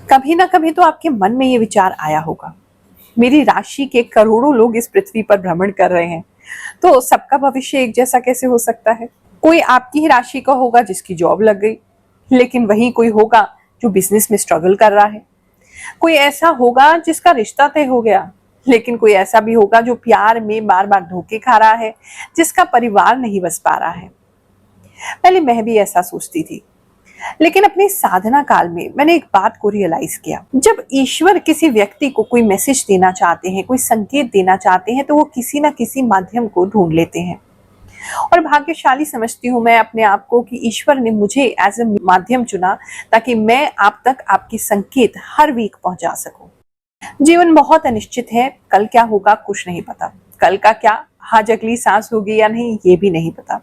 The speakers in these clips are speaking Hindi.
कभी ना कभी तो आपके मन में ये विचार आया होगा, मेरी राशि के करोड़ों लोग इस पृथ्वी पर भ्रमण कर रहे हैं, तो सबका भविष्य एक जैसा कैसे हो सकता है। कोई आपकी ही राशि का होगा जिसकी जॉब लग गई, लेकिन वहीं कोई होगा जो बिजनेस में स्ट्रगल कर रहा है। कोई ऐसा होगा जिसका रिश्ता तय हो गया, लेकिन कोई ऐसा भी होगा जो प्यार में बार बार धोखे खा रहा है, जिसका परिवार नहीं बस पा रहा है। पहले मैं भी ऐसा सोचती थी, लेकिन अपने साधना काल में मैंने एक बात को रियलाइज किया। जब ईश्वर किसी व्यक्ति को कोई मैसेज देना चाहते हैं, कोई संकेत देना चाहते हैं, तो वो किसी ना किसी माध्यम को ढूंढ लेते हैं। और भाग्यशाली समझती हूँ मैं अपने आप को कि ईश्वर ने मुझे एज ए माध्यम चुना, ताकि मैं आप तक आपके संकेत हर वीक पहुंचा सकूं। जीवन बहुत अनिश्चित है, कल क्या होगा कुछ नहीं पता, कल का क्या, आज अगली सांस होगी या नहीं ये भी नहीं पता।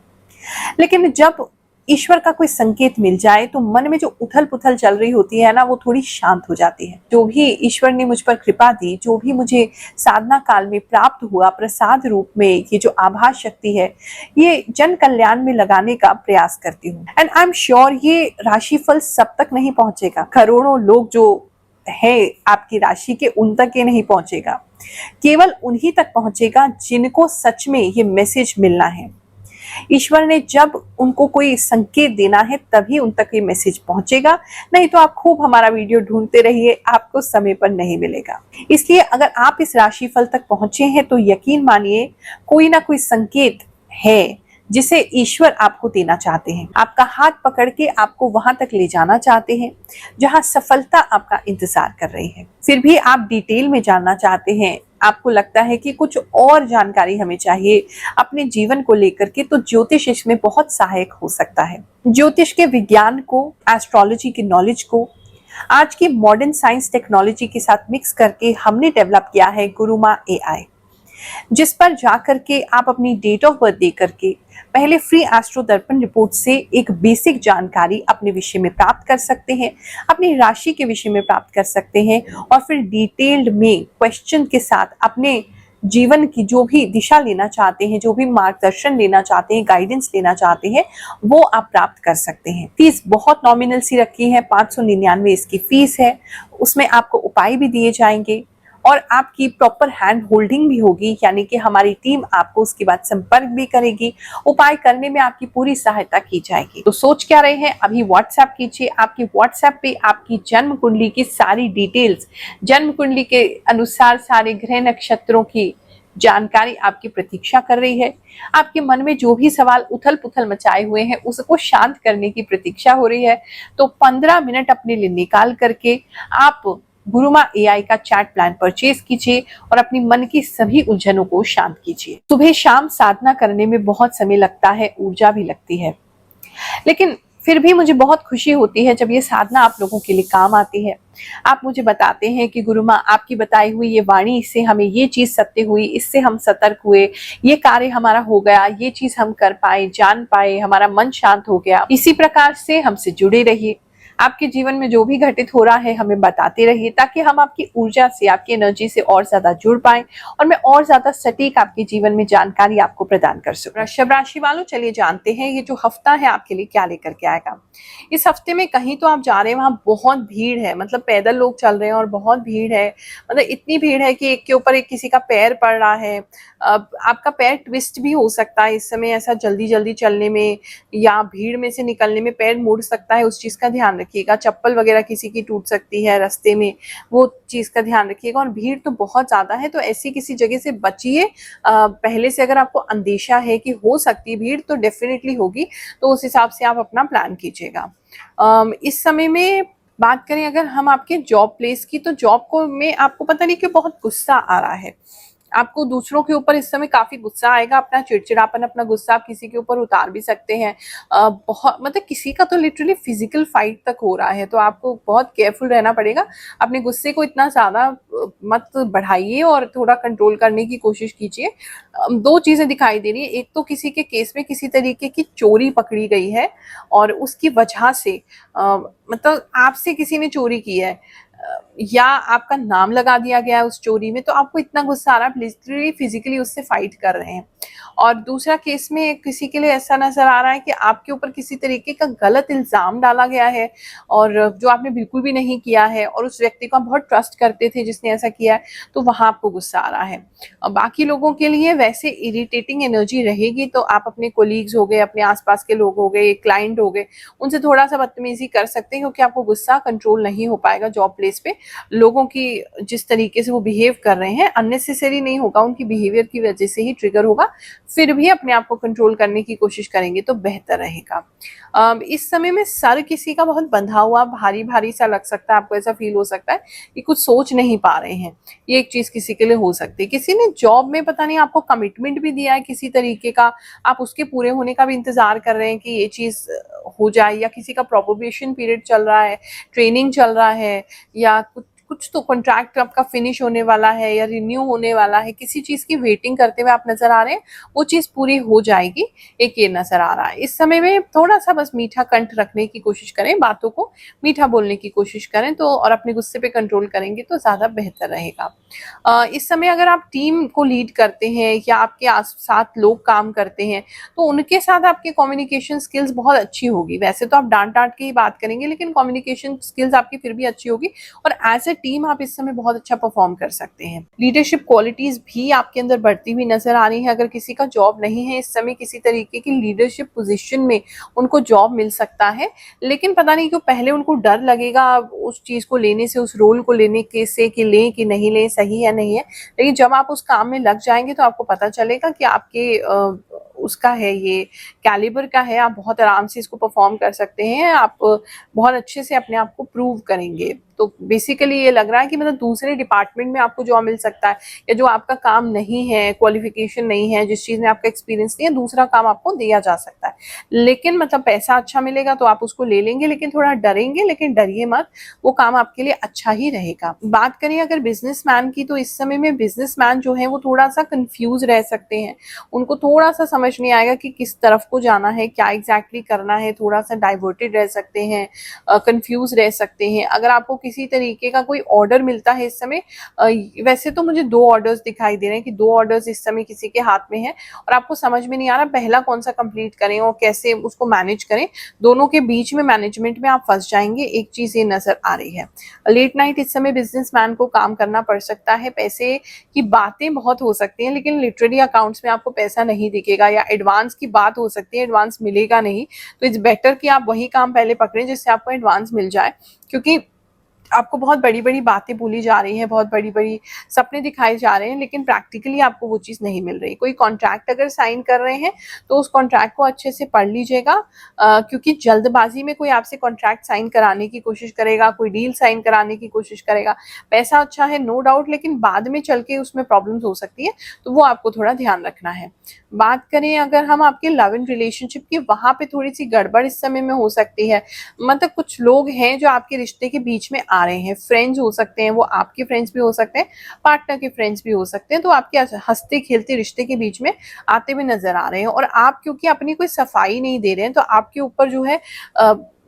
लेकिन जब ईश्वर का कोई संकेत मिल जाए तो मन में जो उथल पुथल चल रही होती है ना, वो थोड़ी शांत हो जाती है। जो भी ईश्वर ने मुझ पर कृपा दी, जो भी मुझे साधना काल में प्राप्त हुआ प्रसाद रूप में, ये जो आभास शक्ति है, ये जन कल्याण में लगाने का प्रयास करती हूँ। एंड आई एम श्योर ये राशिफल सब तक नहीं पहुंचेगा, करोड़ों लोग जो है आपकी राशि के उन तक ये नहीं पहुंचेगा, केवल उन्हीं तक पहुंचेगा जिनको सच में ये मैसेज मिलना है। ईश्वर ने जब उनको कोई संकेत देना है तभी उन तक ये मैसेज पहुंचेगा, नहीं तो आप खूब हमारा वीडियो ढूंढते रहिए, आपको समय पर नहीं मिलेगा। इसलिए अगर आप इस राशिफल तक पहुंचे हैं तो यकीन मानिए कोई ना कोई संकेत है जिसे ईश्वर आपको देना चाहते हैं। आपका हाथ पकड़ के आपको वहां तक ले जाना चाहते हैं जहां सफलता आपका इंतजार कर रही है। फिर भी आप डिटेल में जानना चाहते हैं, आपको लगता है कि कुछ और जानकारी हमें चाहिए अपने जीवन को लेकर के, तो ज्योतिष इसमें बहुत सहायक हो सकता है। ज्योतिष के विज्ञान को, एस्ट्रोलॉजी की नॉलेज को आज की मॉडर्न साइंस टेक्नोलॉजी के साथ मिक्स करके हमने डेवलप किया है गुरुमा एआई, जिस पर जाकर के आप अपनी डेट ऑफ बर्थ दे करके पहले फ्री एस्ट्रो दर्पण रिपोर्ट से एक बेसिक जानकारी अपने विषय में प्राप्त कर सकते हैं, अपनी राशि के विषय में प्राप्त कर सकते हैं, और फिर डिटेल्ड में क्वेश्चन के साथ अपने जीवन की जो भी दिशा लेना चाहते हैं, जो भी मार्गदर्शन लेना चाहते हैं, गाइडेंस लेना चाहते हैं, वो आप प्राप्त कर सकते हैं। फीस बहुत नॉमिनल सी रखी है, 599 इसकी फीस है। उसमें आपको उपाय भी दिए जाएंगे और आपकी प्रॉपर हैंड होल्डिंग भी होगी, यानी कि हमारी टीम आपको उसके बाद संपर्क भी करेगी, उपाय करने में आपकी पूरी सहायता की जाएगी। तो सोच क्या रहे हैं, अभी व्हाट्सएप कीजिए। आपकी व्हाट्सएप पे आपकी जन्म कुंडली की सारी डिटेल्स, जन्म कुंडली के अनुसार सारे ग्रह नक्षत्रों की जानकारी आपकी प्रतीक्षा कर रही है। आपके मन में जो भी सवाल उथल पुथल मचाए हुए हैं उसको शांत करने की प्रतीक्षा हो रही है। तो 15 मिनट अपने लिए निकाल करके आप गुरुमा एआई का चैट प्लान परचेज कीजिए और अपनी मन की सभी उलझनों को शांत कीजिए। सुबह शाम साधना करने में बहुत समय लगता है, ऊर्जा भी लगती है, लेकिन फिर भी मुझे बहुत खुशी होती है जब ये साधना आप लोगों के लिए काम आती है। आप मुझे बताते हैं कि गुरुमा आपकी बताई हुई ये वाणी से हमें ये चीज सत्य हुई, इससे हम सतर्क हुए, ये कार्य हमारा हो गया, ये चीज हम कर पाए, जान पाए, हमारा मन शांत हो गया। इसी प्रकार से हमसे जुड़े रहिए। आपके जीवन में जो भी घटित हो रहा है हमें बताते रहिए, ताकि हम आपकी ऊर्जा से, आपकी एनर्जी से और ज्यादा जुड़ पाए और मैं और ज्यादा सटीक आपके जीवन में जानकारी आपको प्रदान कर सकूं। वृषभ राशि वालों, चलिए जानते हैं ये जो हफ्ता है आपके लिए क्या लेकर के आएगा। इस हफ्ते में कहीं तो आप जा रहे हैं, वहां बहुत भीड़ है, मतलब पैदल लोग चल रहे हैं और बहुत भीड़ है, मतलब इतनी भीड़ है कि एक के ऊपर एक किसी का पैर पड़ रहा है। आपका पैर ट्विस्ट भी हो सकता है इस समय, ऐसा जल्दी जल्दी चलने में या भीड़ में से निकलने में पैर मुड़ सकता है, उस चीज का ध्यान रखिएगा। चप्पल वगैरह किसी की टूट सकती है रास्ते में, वो चीज का ध्यान रखिएगा। और भीड़ तो बहुत ज्यादा है, तो ऐसी किसी जगह से बचिए। पहले से अगर आपको अंदेशा है कि हो सकती है भीड़, तो डेफिनेटली होगी, तो उस हिसाब से आप अपना प्लान कीजिएगा। इस समय में बात करें अगर हम आपके जॉब प्लेस की, तो जॉब को में आपको पता नहीं क्यों बहुत गुस्सा आ रहा है। आपको दूसरों के ऊपर इस समय काफी गुस्सा आएगा, अपना चिड़चिड़ापन, अपना गुस्सा आप किसी के ऊपर उतार भी सकते हैं। बहुत मतलब किसी का तो लिटरली फिजिकल फाइट तक हो रहा है, तो आपको बहुत केयरफुल रहना पड़ेगा। अपने गुस्से को इतना ज्यादा मत बढ़ाइए और थोड़ा कंट्रोल करने की कोशिश कीजिए। दो चीजें दिखाई दे रही है, एक तो किसी के केस में किसी तरीके की चोरी पकड़ी गई है और उसकी वजह से मतलब आपसे किसी ने चोरी की है, या आपका नाम लगा दिया गया है उस चोरी में, तो आपको इतना गुस्सा आ रहा है, लिटरली फिजिकली उससे फाइट कर रहे हैं। और दूसरा केस में किसी के लिए ऐसा नजर आ रहा है कि आपके ऊपर किसी तरीके का गलत इल्जाम डाला गया है और जो आपने बिल्कुल भी नहीं किया है, और उस व्यक्ति को आप बहुत ट्रस्ट करते थे जिसने ऐसा किया है, तो वहां आपको गुस्सा आ रहा है। और बाकी लोगों के लिए वैसे इरिटेटिंग एनर्जी रहेगी, तो आप अपने कोलीग्स हो गए, अपने आसपास के लोग हो गए, क्लाइंट हो गए, उनसे थोड़ा सा बदतमीजी कर सकते हैं, क्योंकि आपको गुस्सा कंट्रोल नहीं हो पाएगा जॉब प्लेस पे। लोगों की जिस तरीके से वो बिहेव कर रहे हैं अननेसेसरी नहीं होगा, उनकी बिहेवियर की वजह से ही ट्रिगर होगा, फिर भी अपने आप को कंट्रोल करने की कोशिश करेंगे तो बेहतर रहेगा। इस समय में सर किसी का बहुत बंधा हुआ भारी भारी सा लग सकता है, आपको ऐसा फील हो सकता है कि कुछ सोच नहीं पा रहे हैं, ये एक चीज किसी के लिए हो सकती है। किसी ने जॉब में पता नहीं आपको कमिटमेंट भी दिया है किसी तरीके का, आप उसके पूरे होने का भी इंतजार कर रहे हैं कि ये चीज हो जाए, या किसी का प्रोबेशन पीरियड चल रहा है, ट्रेनिंग चल रहा है, या कुछ तो कॉन्ट्रैक्ट आपका फिनिश होने वाला है या रिन्यू होने वाला है, किसी चीज की वेटिंग करते हुए आप नजर आ रहे हैं, वो चीज पूरी हो जाएगी, एक ये नजर आ रहा है। इस समय में थोड़ा सा बस मीठा कंठ रखने की कोशिश करें, बातों को मीठा बोलने की कोशिश करें तो, और अपने गुस्से पे कंट्रोल करेंगे तो ज्यादा बेहतर रहेगा। इस समय अगर आप टीम को लीड करते हैं या आपके साथ लोग काम करते हैं, तो उनके साथ आपके कम्युनिकेशन स्किल्स बहुत अच्छी होगी। वैसे तो आप डांट डांट के ही बात करेंगे, लेकिन कम्युनिकेशन स्किल्स आपकी फिर भी अच्छी होगी, और एज ए टीम आप इस समय बहुत अच्छा परफॉर्म कर सकते हैं। लीडरशिप क्वालिटीज भी आपके अंदर बढ़ती हुई नजर आ रही है। अगर किसी का जॉब नहीं है इस समय, किसी तरीके की लीडरशिप पोजीशन में उनको जॉब मिल सकता है, लेकिन पता नहीं क्यों पहले उनको डर लगेगा उस चीज को लेने से, उस रोल को लेने के से कि लें कि नहीं लें, सही है नहीं है। लेकिन जब आप उस काम में लग जाएंगे तो आपको पता चलेगा कि आपके उसका है, ये कैलिबर का है, आप बहुत आराम से इसको परफॉर्म कर सकते हैं, आप बहुत अच्छे से अपने आप को प्रूव करेंगे। तो बेसिकली ये लग रहा है कि मतलब दूसरे डिपार्टमेंट में आपको जॉब मिल सकता है, या जो आपका काम नहीं है, क्वालिफिकेशन नहीं है, जिस चीज में आपका एक्सपीरियंस नहीं है, दूसरा काम आपको दिया जा सकता है। लेकिन मतलब पैसा अच्छा मिलेगा तो आप उसको ले लेंगे, लेकिन थोड़ा डरेंगे, लेकिन डरिए मत, वो काम आपके लिए अच्छा ही रहेगा। बात करें अगर बिजनेसमैन की, तो इस समय में बिजनेसमैन जो है वो थोड़ा सा कंफ्यूज रह सकते हैं, उनको थोड़ा सा समझ नहीं आएगा कि किस तरफ को जाना है, क्या एग्जैक्टली करना है, थोड़ा सा डाइवर्टेड रह सकते हैं, कंफ्यूज रह सकते हैं। अगर आपको किसी तरीके का कोई ऑर्डर मिलता है इस समय, वैसे तो मुझे 2 ऑर्डर्स दिखाई दे रहे हैं कि 2 ऑर्डर्स इस समय किसी के हाथ में है, और आपको समझ में नहीं आ रहा पहला कौन सा कंप्लीट करें और कैसे उसको मैनेज करें, दोनों के बीच में मैनेजमेंट में आप फंस जाएंगे, एक चीज ये नजर आ रही है। लेट नाइट इस समय बिजनेसमैन को काम करना पड़ सकता है, पैसे की बातें बहुत हो सकती हैं, लेकिन लिटरली अकाउंट्स में आपको पैसा नहीं दिखेगा, या एडवांस की बात हो सकती है, एडवांस मिलेगा नहीं। तो इट्स बेटर कि आप वही काम पहले पकड़ें जिससे आपको एडवांस मिल जाए, क्योंकि आपको बहुत बड़ी बड़ी बातें बोली जा रही हैं, बहुत बड़ी बड़ी सपने दिखाए जा रहे हैं, लेकिन प्रैक्टिकली आपको वो चीज़ नहीं मिल रही। कोई कॉन्ट्रैक्ट अगर साइन कर रहे हैं तो उस कॉन्ट्रैक्ट को अच्छे से पढ़ लीजिएगा, क्योंकि जल्दबाजी में कोई आपसे कॉन्ट्रैक्ट साइन कराने की कोशिश करेगा, कोई डील साइन कराने की कोशिश करेगा। पैसा अच्छा है नो डाउट, लेकिन बाद में चल के उसमें प्रॉब्लम्स हो सकती है, तो वो आपको थोड़ा ध्यान रखना है। बात करें अगर हम आपके लव एंड रिलेशनशिप की, वहां पे थोड़ी सी गड़बड़ इस समय में हो सकती है। मतलब कुछ लोग हैं जो आपके रिश्ते के बीच में आ रहे हैं, फ्रेंड्स हो सकते हैं, वो आपके फ्रेंड्स भी हो सकते हैं, पार्टनर के फ्रेंड्स भी हो सकते हैं, तो आपके हंसते खेलते रिश्ते के बीच में आते हुए नजर आ रहे हैं। और आप क्योंकि अपनी कोई सफाई नहीं दे रहे हैं, तो आपके ऊपर जो है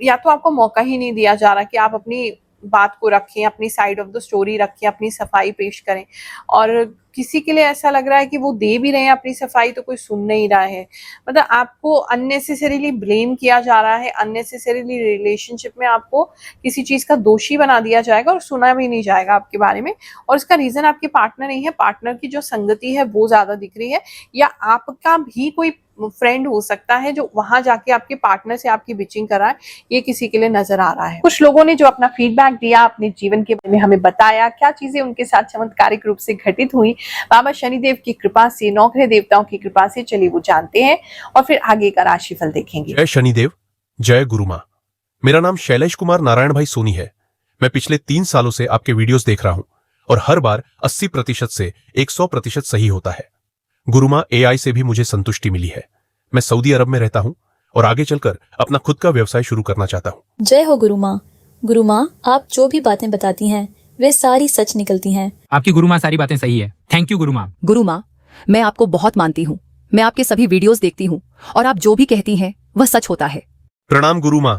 या तो आपको मौका ही नहीं दिया जा रहा कि आप अपनी बात को रखें, अपनी साइड ऑफ द स्टोरी रखें, अपनी सफाई पेश करें। और किसी के लिए ऐसा लग रहा है कि वो दे भी रहे हैं अपनी सफाई तो कोई सुन नहीं रहा है, मतलब आपको अननेसेसरीली ब्लेम किया जा रहा है, अननेसेसरीली रिलेशनशिप में आपको किसी चीज का दोषी बना दिया जाएगा और सुना भी नहीं जाएगा आपके बारे में। और इसका रीजन आपके पार्टनर नहीं है, पार्टनर की जो संगति है वो ज्यादा दिख रही है, या आपका भी कोई फ्रेंड हो सकता है जो वहां जाके आपके पार्टनर से आपकी बिचिंग कराए, ये किसी के लिए नजर आ रहा है। कुछ लोगों ने जो अपना फीडबैक दिया, अपने जीवन के बारे में हमें बताया, क्या चीजें उनके साथ चमत्कारिक रूप से घटित हुई बाबा शनिदेव की कृपा से, नौकरे देवताओं की कृपा से, चलिए वो जानते हैं और फिर आगे का राशिफल देखेंगे। जय शनिदेव, जय गुरु मां। मेरा नाम शैलेश कुमार नारायण भाई सोनी है। मैं पिछले 3 सालों से आपके वीडियोस देख रहा हूं और हर बार 80% से 100% सही होता है। गुरु मां, AI से भी मुझे संतुष्टि मिली है। मैं सऊदी अरब में रहता हूं और आगे चलकर अपना खुद का व्यवसाय शुरू करना चाहता हूं। जय हो गुरु मां। गुरु मां, आप जो भी बातें बताती हैं वे सारी सच निकलती हैं। आपकी गुरु मां सारी बातें सही है। थैंक यू गुरु मां। गुरु मां, मैं आपको बहुत मानती हूँ। मैं आपके सभी वीडियोस देखती हूँ और आप जो भी कहती हैं वह सच होता है। प्रणाम गुरु मां।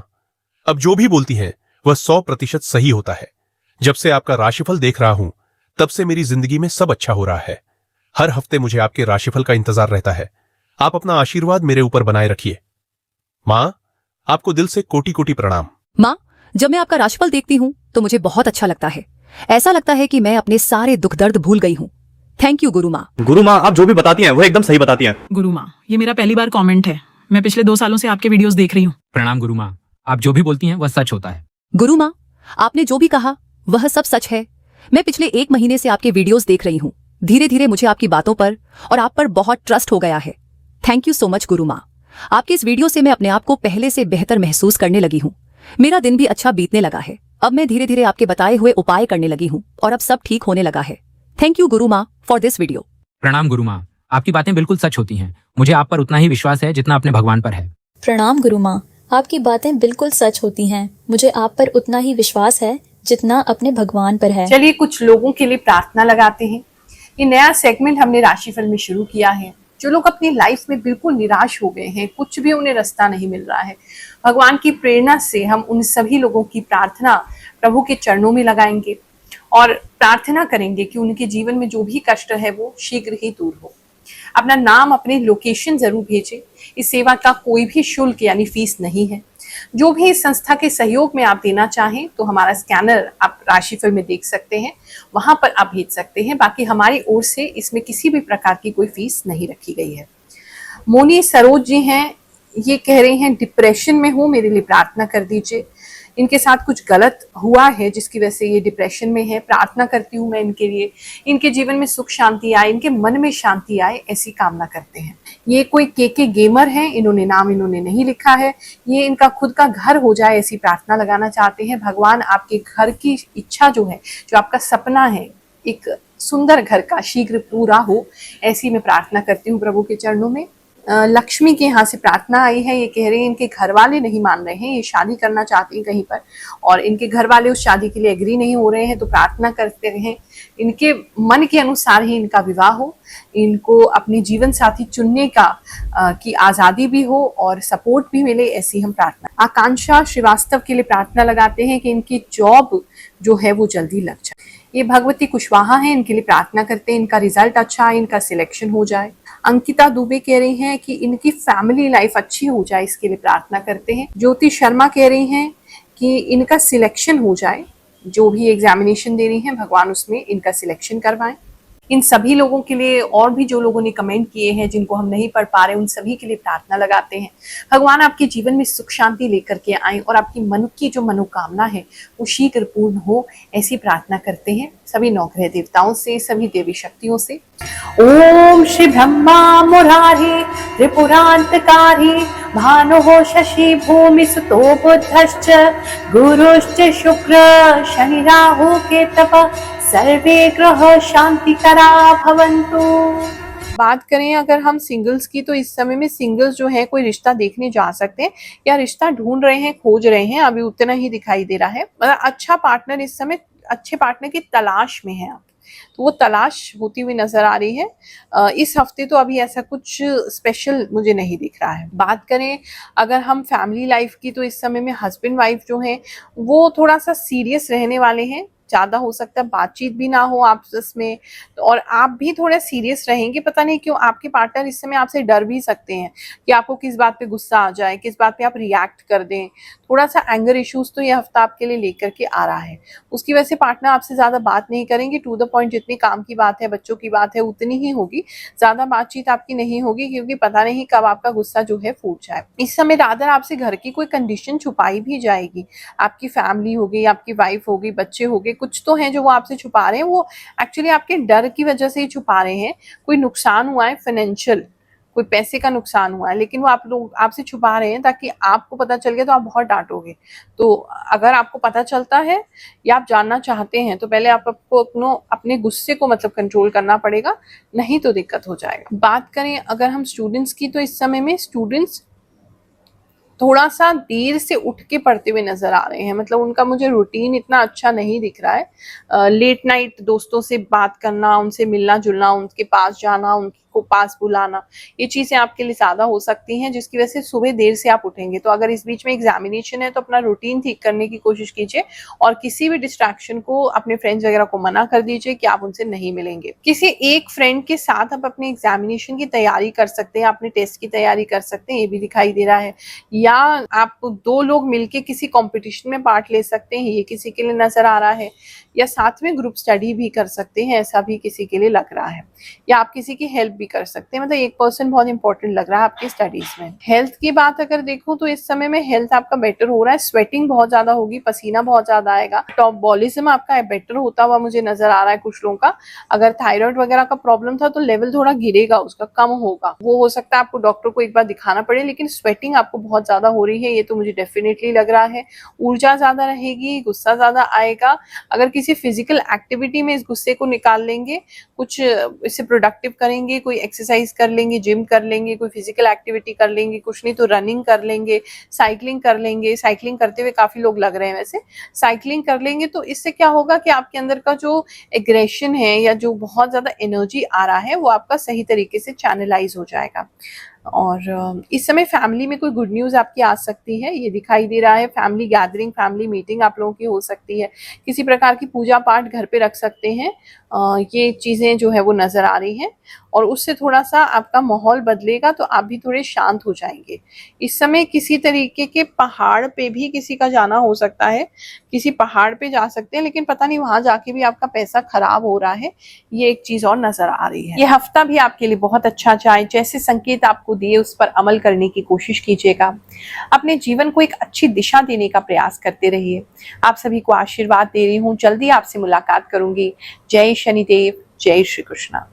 अब जो भी बोलती हैं वह 100% सही होता है। जब से आपका राशिफल देख रहा हूं तब से मेरी जिंदगी में सब अच्छा हो रहा है। हर हफ्ते मुझे आपके राशिफल का इंतजार रहता है। आप अपना आशीर्वाद मेरे ऊपर बनाए रखिए। माँ, आपको दिल से कोटि कोटि प्रणाम। माँ, जब मैं आपका राशिफल देखती हूँ तो मुझे बहुत अच्छा लगता है। ऐसा लगता है कि मैं अपने सारे दुख दर्द भूल गई हूँ। थैंक यू गुरु माँ। गुरु माँ, आप जो भी बताती हैं वो एकदम सही बताती हैं। गुरु माँ, ये मेरा पहली बार कमेंट है। मैं पिछले 2 सालों से आपके वीडियोस देख रही हूँ। प्रणाम गुरु माँ, आप जो भी बोलती हैं वह सच होता है। गुरु माँ, आपने जो भी कहा वह सब सच है। मैं पिछले 1 महीने से आपके वीडियोस देख रही हूँ। धीरे धीरे मुझे आपकी बातों पर और आप पर बहुत ट्रस्ट हो गया है। थैंक यू सो मच गुरु माँ। आपके इस वीडियो से मैं अपने आप को पहले से बेहतर महसूस करने लगी हूँ। मेरा दिन भी अच्छा बीतने लगा है। अब मैं धीरे धीरे आपके बताए हुए उपाय करने लगी हूँ और अब सब ठीक होने लगा है। थैंक यू गुरु माँ फॉर दिस वीडियो। प्रणाम गुरु माँ, आपकी बातें बिल्कुल सच होती हैं। मुझे आप पर उतना ही विश्वास है जितना अपने भगवान पर है। प्रणाम गुरु माँ, आपकी बातें बिल्कुल सच होती हैं। मुझे आप पर उतना ही विश्वास है जितना अपने भगवान पर है। चलिए कुछ लोगों के लिए प्रार्थना लगाते हैं। ये नया सेगमेंट हमने राशिफल में शुरू किया है। जो लोग अपनी लाइफ में बिल्कुल निराश हो गए हैं, कुछ भी उन्हें रास्ता नहीं मिल रहा है, भगवान की प्रेरणा से हम उन सभी लोगों की प्रार्थना प्रभु के चरणों में लगाएंगे और प्रार्थना करेंगे कि उनके जीवन में जो भी कष्ट है वो शीघ्र ही दूर हो। अपना नाम, अपनी लोकेशन जरूर भेजें। इस सेवा का कोई भी शुल्क यानी फीस नहीं है। जो भी इस संस्था के सहयोग में आप देना चाहें तो हमारा स्कैनर आप राशिफल में देख सकते हैं, वहां पर आप भेज सकते हैं। बाकी हमारी ओर से इसमें किसी भी प्रकार की कोई फीस नहीं रखी गई है। मोनी सरोज जी हैं, ये कह रही हैं डिप्रेशन में हूँ, मेरे लिए प्रार्थना कर दीजिए। इनके साथ कुछ गलत हुआ है जिसकी वजह से ये डिप्रेशन में है। प्रार्थना करती हूँ मैं इनके लिए, इनके जीवन में सुख शांति आए, इनके मन में शांति आए, ऐसी कामना करते हैं। ये कोई के गेमर है, इन्होंने नहीं लिखा है। ये इनका खुद का घर हो जाए ऐसी प्रार्थना लगाना चाहते हैं। भगवान आपके घर की इच्छा जो है, जो आपका सपना है एक सुंदर घर का, शीघ्र पूरा हो, ऐसी मैं प्रार्थना करती हूँ प्रभु के चरणों में। लक्ष्मी के यहाँ से प्रार्थना आई है। ये कह रहे हैं इनके घर वाले नहीं मान रहे हैं, ये शादी करना चाहते हैं कहीं पर और इनके घर वाले उस शादी के लिए एग्री नहीं हो रहे हैं, तो प्रार्थना करते हैं इनके मन के अनुसार ही इनका विवाह हो, इनको अपने जीवन साथी चुनने का की आज़ादी भी हो और सपोर्ट भी मिले, ऐसी हम प्रार्थना। आकांक्षा श्रीवास्तव के लिए प्रार्थना लगाते हैं कि इनकी जॉब जो है वो जल्दी लग जाए। ये भगवती कुशवाहा हैं, इनके लिए प्रार्थना करते हैं इनका रिजल्ट अच्छा आए, इनका सिलेक्शन हो जाए। अंकिता दुबे कह रही हैं कि इनकी फैमिली लाइफ अच्छी हो जाए, इसके लिए प्रार्थना करते हैं। ज्योति शर्मा कह रही हैं कि इनका सिलेक्शन हो जाए, जो भी एग्जामिनेशन दे रही हैं भगवान उसमें इनका सिलेक्शन करवाएं। इन सभी लोगों के लिए और भी जो लोगों ने कमेंट किए हैं जिनको हम नहीं पढ़ पा रहे, उन सभी के लिए प्रार्थना लगाते हैं। भगवान आपके जीवन में सुख शांति लेकर के आए और आपकी मन की जो मनोकामना है वो शीघ्र पूर्ण हो, ऐसी प्रार्थना करते हैं सभी नवग्रह देवताओं से, सभी देवी शक्तियों से। ओम श्री ब्रह्मा मुरारी त्रिपुरांतकारी भानुः शशि भूमि सुतो बुद्धश्च गुरुश्च शुक्र शनि राहु केतव सर्वे ग्रह शांतिकरा भवन्तु। बात करें अगर हम सिंगल्स की, तो इस समय में सिंगल्स जो है कोई रिश्ता देखने जा सकते हैं या रिश्ता ढूंढ रहे हैं, खोज रहे हैं, अभी उतना ही दिखाई दे रहा है। मतलब अच्छा पार्टनर, इस समय अच्छे पार्टनर की तलाश में है आप, तो वो तलाश होती हुई नजर आ रही है। इस हफ्ते तो अभी ऐसा कुछ स्पेशल मुझे नहीं दिख रहा है। बात करें अगर हम फैमिली लाइफ की, तो इस समय में हस्बैंड वाइफ जो है वो थोड़ा सा सीरियस रहने वाले हैं। ज्यादा हो सकता है बातचीत भी ना हो आपस में, और आप भी थोड़ा सीरियस रहेंगे। पता नहीं क्यों आपके पार्टनर इस समय आपसे डर भी सकते हैं कि आपको किस बात पे गुस्सा आ जाए, किस बात पे आप रिएक्ट कर दें। थोड़ा सा एंगर इश्यूज तो ये हफ्ता आपके लिए लेकर के आ रहा है। उसकी वजह से पार्टनर आपसे ज्यादा बात नहीं करेंगे, टू द पॉइंट। जितनी काम की बात है, बच्चों की बात है, उतनी ही होगी, ज्यादा बातचीत आपकी नहीं होगी, क्योंकि पता नहीं कब आपका गुस्सा जो है फूट जाए। इस समय रादर आपसे घर की कोई कंडीशन छुपाई भी जाएगी। आपकी फैमिली होगी, आपकी वाइफ होगी, बच्चे होंगे, कुछ तो हैं जो वो आपसे छुपा रहे हैं। वो एक्चुअली आपके डर की वजह से ही छुपा रहे हैं। कोई नुकसान हुआ है फाइनेंशियल, कोई पैसे का नुकसान हुआ है, लेकिन वो आप लोग आपसे छुपा रहे हैं ताकि आपको पता चल गया तो आप बहुत डांटोगे। तो अगर आपको पता चलता है या आप जानना चाहते हैं तो पहले आपको अपने गुस्से को मतलब कंट्रोल करना पड़ेगा, नहीं तो दिक्कत हो जाएगा। बात करें अगर हम स्टूडेंट्स की, तो इस समय में स्टूडेंट्स थोड़ा सा देर से उठ के पढ़ते हुए नजर आ रहे हैं। मतलब उनका मुझे रूटीन इतना अच्छा नहीं दिख रहा है। लेट नाइट दोस्तों से बात करना, उनसे मिलना जुलना, उनके पास जाना, उनको को पास बुलाना, ये चीजें आपके लिए ज्यादा हो सकती हैं, जिसकी वजह से सुबह देर से आप उठेंगे। तो अगर इस बीच में एग्जामिनेशन है तो अपना रूटीन ठीक करने की कोशिश कीजिए और किसी भी डिस्ट्रैक्शन को, अपने फ्रेंड्स वगैरह को मना कर दीजिए कि आप उनसे नहीं मिलेंगे। किसी एक फ्रेंड के साथ आप अपने एग्जामिनेशन की तैयारी कर सकते हैं, अपने टेस्ट की तैयारी कर सकते हैं, ये भी दिखाई दे रहा है। या आप 2 लोग मिलके किसी कंपटीशन में पार्ट ले सकते हैं, ये किसी के लिए नजर आ रहा है। या साथ में ग्रुप स्टडी भी कर सकते हैं, ऐसा भी किसी के लिए लग रहा है। या आप किसी की हेल्प भी कर सकते हैं, मतलब एक पर्सन बहुत इंपॉर्टेंट लग रहा है आपकी स्टडीज में। हेल्थ की बात अगर देखूं तो इस समय में हेल्थ आपका बेटर हो रहा है, स्वेटिंग बहुत ज्यादा होगी, पसीना बहुत ज्यादा आएगा, मेटाबॉलिज्म आपका बेटर होता हुआ मुझे नजर आ रहा है कुछ लोगों का। अगर थायराइड वगैरह का प्रॉब्लम था तो लेवल थोड़ा गिरेगा, उसका कम होगा, वो हो सकता है आपको डॉक्टर को एक बार दिखाना पड़े। लेकिन स्वेटिंग आपको बहुत ज्यादा हो रही है, ये तो मुझे डेफिनेटली लग रहा है। ऊर्जा ज्यादा रहेगी, गुस्सा ज्यादा आएगा। अगर किसी फिजिकल एक्टिविटी में इस गुस्से को निकाल लेंगे, कुछ इसे प्रोडक्टिव करेंगे, कोई एक्सरसाइज कर लेंगे, जिम कर लेंगे, कोई फिजिकल एक्टिविटी कर लेंगे, कुछ नहीं तो रनिंग कर लेंगे, साइकिलिंग कर लेंगे। साइकिलिंग करते हुए काफी लोग लग रहे हैं वैसे, साइकिलिंग कर लेंगे तो इससे क्या होगा कि आपके अंदर का जो एग्रेशन है या जो बहुत ज्यादा एनर्जी आ रहा है वो आपका सही तरीके से चैनलाइज हो जाएगा। और इस समय फैमिली में कोई गुड न्यूज आपकी आ सकती है, ये दिखाई दे रहा है। फैमिली गैदरिंग, फैमिली मीटिंग आप लोगों की हो सकती है, किसी प्रकार की पूजा पाठ घर पे रख सकते हैं, ये चीजें जो है वो नजर आ रही हैं। और उससे थोड़ा सा आपका माहौल बदलेगा तो आप भी थोड़े शांत हो जाएंगे। इस समय किसी तरीके के पहाड़ पे भी किसी का जाना हो सकता है, किसी पहाड़ पे जा सकते हैं, लेकिन पता नहीं वहां जाके भी आपका पैसा खराब हो रहा है, ये एक चीज और नजर आ रही है। ये हफ्ता भी आपके लिए बहुत अच्छा जाए, जैसे संकेत आपको दिए उस पर अमल करने की कोशिश कीजिएगा। अपने जीवन को एक अच्छी दिशा देने का प्रयास करते रहिए। आप सभी को आशीर्वाद दे रही हूँ, जल्दी आपसे मुलाकात करूंगी। जय शनिदेव, जय श्री कृष्णा।